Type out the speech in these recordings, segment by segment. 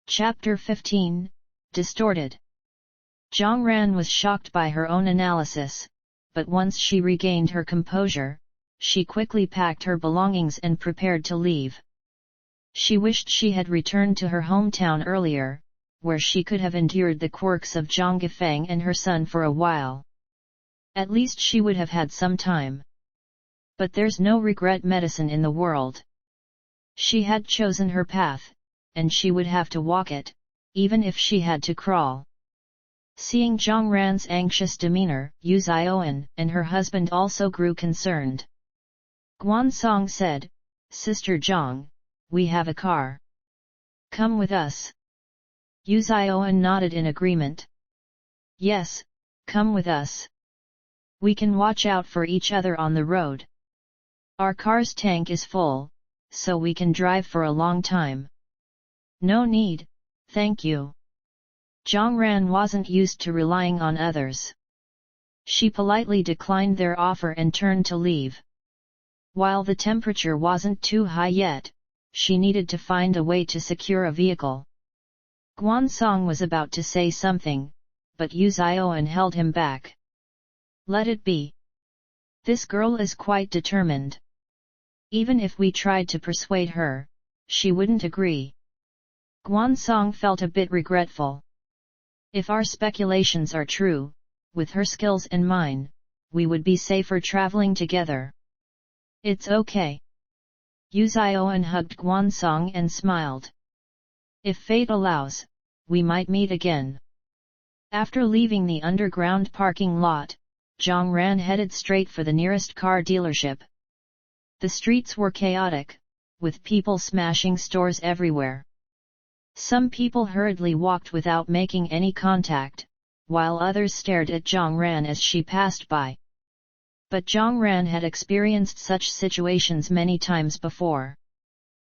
Chapter 15, Distorted. Jiang Ran was shocked by her own analysis, but once she regained her composure, she quickly packed her belongings and prepared to leave. She wished she had returned to her hometown earlier, where she could have endured the quirks of Zhang Guifang and her son for a while. At least she would have had some time. But there's no regret medicine in the world. She had chosen her path, and she would have to walk it, even if she had to crawl. Seeing Jiang Ran's anxious demeanor, Xiaowan and her husband also grew concerned. Guan Song said, "Sister Jiang, we have a car. Come with us." Xiaowan nodded in agreement. "Yes, come with us. We can watch out for each other on the road. Our car's tank is full, so we can drive for a long time." "No need, thank you." Jiang Ran wasn't used to relying on others. She politely declined their offer and turned to leave. While the temperature wasn't too high yet, she needed to find a way to secure a vehicle. Guan Song was about to say something, but Xiaowan held him back. "Let it be. This girl is quite determined. Even if we tried to persuade her, she wouldn't agree." Guan Song felt a bit regretful. If our speculations are true, with her skills and mine, we would be safer traveling together. "It's okay." Xiaowan hugged Guan Song and smiled. "If fate allows, we might meet again." After leaving the underground parking lot, Jiang Ran headed straight for the nearest car dealership. The streets were chaotic, with people smashing stores everywhere. Some people hurriedly walked without making any contact, while others stared at Jiang Ran as she passed by. But Jiang Ran had experienced such situations many times before.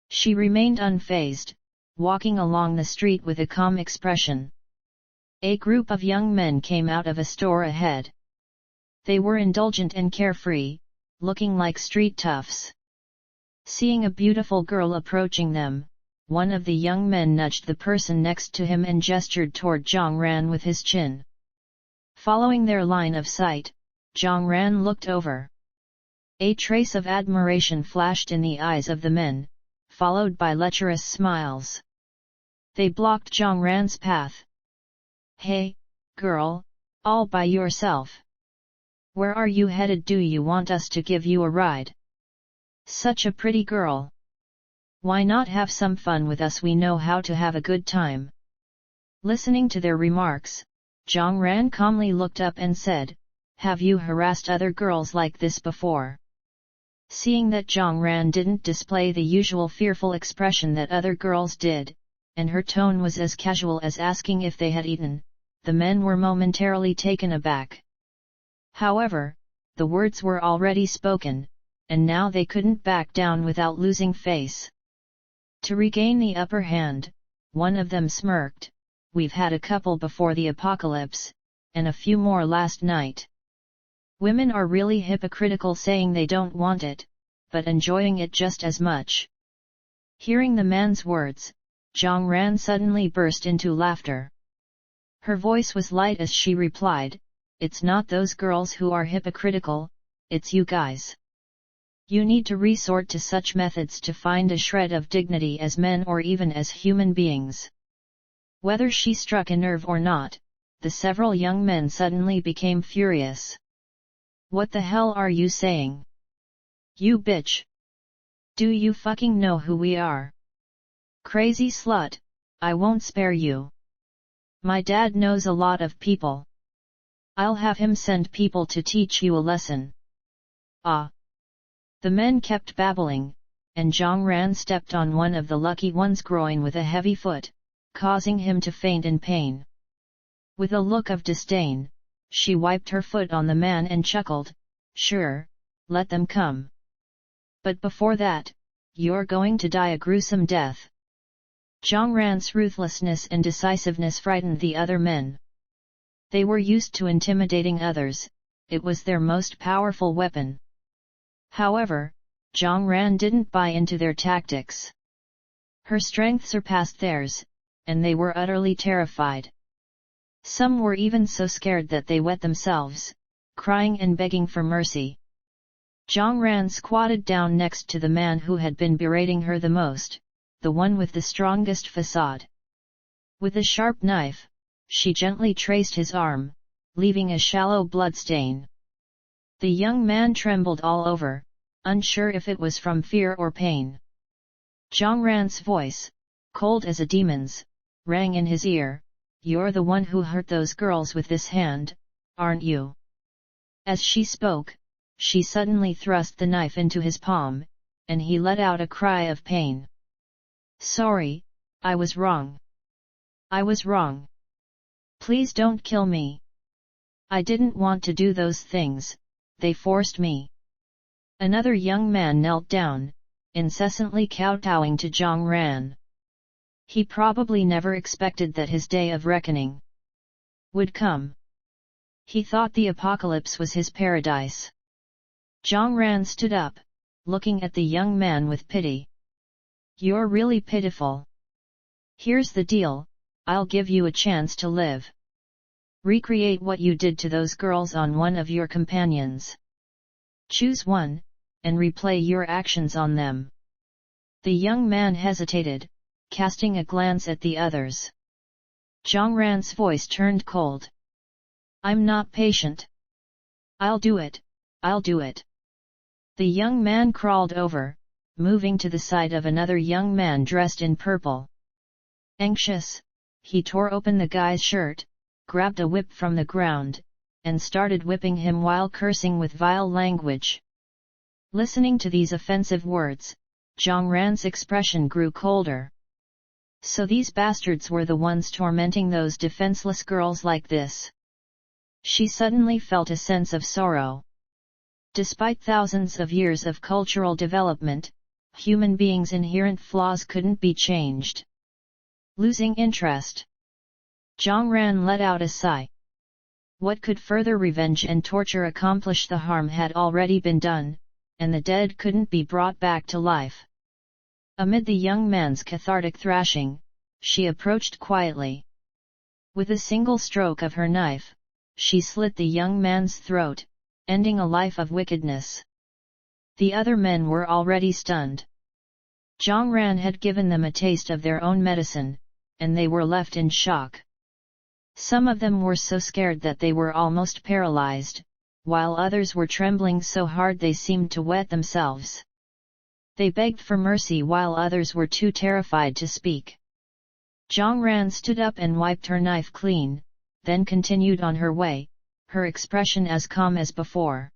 She remained unfazed, walking along the street with a calm expression. A group of young men came out of a store ahead. They were indulgent and carefree, looking like street toughs. Seeing a beautiful girl approaching them, one of the young men nudged the person next to him and gestured toward Jiang Ran with his chin. Following their line of sight, Jiang Ran looked over. A trace of admiration flashed in the eyes of the men, followed by lecherous smiles. They blocked Jiang Ran's path. "Hey, girl, all by yourself. Where are you headed? Do you want us to give you a ride? Such a pretty girl. Why not have some fun with us? We know how to have a good time." Listening to their remarks, Jiang Ran calmly looked up and said, "Have you harassed other girls like this before?" Seeing that Jiang Ran didn't display the usual fearful expression that other girls did, and her tone was as casual as asking if they had eaten, the men were momentarily taken aback. However, the words were already spoken, and now they couldn't back down without losing face. To regain the upper hand, one of them smirked, "We've had a couple before the apocalypse, and a few more last night. Women are really hypocritical, saying they don't want it, but enjoying it just as much." Hearing the man's words, Jiang Ran suddenly burst into laughter. Her voice was light as she replied, "It's not those girls who are hypocritical, it's you guys. You need to resort to such methods to find a shred of dignity as men or even as human beings." Whether she struck a nerve or not, the several young men suddenly became furious. "What the hell are you saying? You bitch! Do you fucking know who we are? Crazy slut, I won't spare you. My dad knows a lot of people. I'll have him send people to teach you a lesson." "Ah!" The men kept babbling, and Jiang Ran stepped on one of the lucky one's groin with a heavy foot, causing him to faint in pain. With a look of disdain, she wiped her foot on the man and chuckled, "Sure, let them come. But before that, you're going to die a gruesome death." Jiang Ran's ruthlessness and decisiveness frightened the other men. They were used to intimidating others, it was their most powerful weapon. However, Jiang Ran didn't buy into their tactics. Her strength surpassed theirs, and they were utterly terrified. Some were even so scared that they wet themselves, crying and begging for mercy. Jiang Ran squatted down next to the man who had been berating her the most, the one with the strongest facade. With a sharp knife, she gently traced his arm, leaving a shallow bloodstain. The young man trembled all over, unsure if it was from fear or pain. Jiang Ran's voice, cold as a demon's, rang in his ear. "You're the one who hurt those girls with this hand, aren't you?" As she spoke, she suddenly thrust the knife into his palm, and he let out a cry of pain. "Sorry, I was wrong. I was wrong. Please don't kill me. I didn't want to do those things, they forced me." Another young man knelt down, incessantly kowtowing to Jiang Ran. He probably never expected that his day of reckoning would come. He thought the apocalypse was his paradise. Jiang Ran stood up, looking at the young man with pity. "You're really pitiful. Here's the deal, I'll give you a chance to live. Recreate what you did to those girls on one of your companions. Choose one, and replay your actions on them." The young man hesitated, casting a glance at the others. Jiang Ran's voice turned cold. "I'm not patient. I'll do it, I'll do it." The young man crawled over, moving to the side of another young man dressed in purple. Anxious, he tore open the guy's shirt, grabbed a whip from the ground, and started whipping him while cursing with vile language. Listening to these offensive words, Jiang Ran's expression grew colder. So these bastards were the ones tormenting those defenseless girls like this. She suddenly felt a sense of sorrow. Despite thousands of years of cultural development, human beings' inherent flaws couldn't be changed. Losing interest, Jiang Ran let out a sigh. What could further revenge and torture accomplish? The harm had already been done, and the dead couldn't be brought back to life. Amid the young man's cathartic thrashing, she approached quietly. With a single stroke of her knife, she slit the young man's throat, ending a life of wickedness. The other men were already stunned. Jiang Ran had given them a taste of their own medicine, and they were left in shock. Some of them were so scared that they were almost paralyzed, while others were trembling so hard they seemed to wet themselves. They begged for mercy while others were too terrified to speak. Jiang Ran stood up and wiped her knife clean, then continued on her way, her expression as calm as before.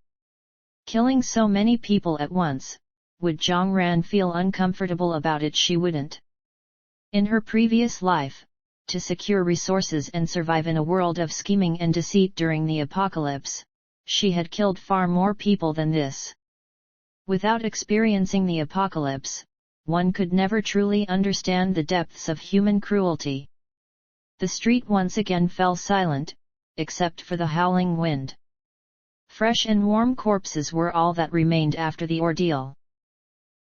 Killing so many people at once, would Jiang Ran feel uncomfortable about it? She wouldn't. In her previous life, to secure resources and survive in a world of scheming and deceit during the apocalypse, she had killed far more people than this. Without experiencing the apocalypse, one could never truly understand the depths of human cruelty. The street once again fell silent, except for the howling wind. Fresh and warm corpses were all that remained after the ordeal.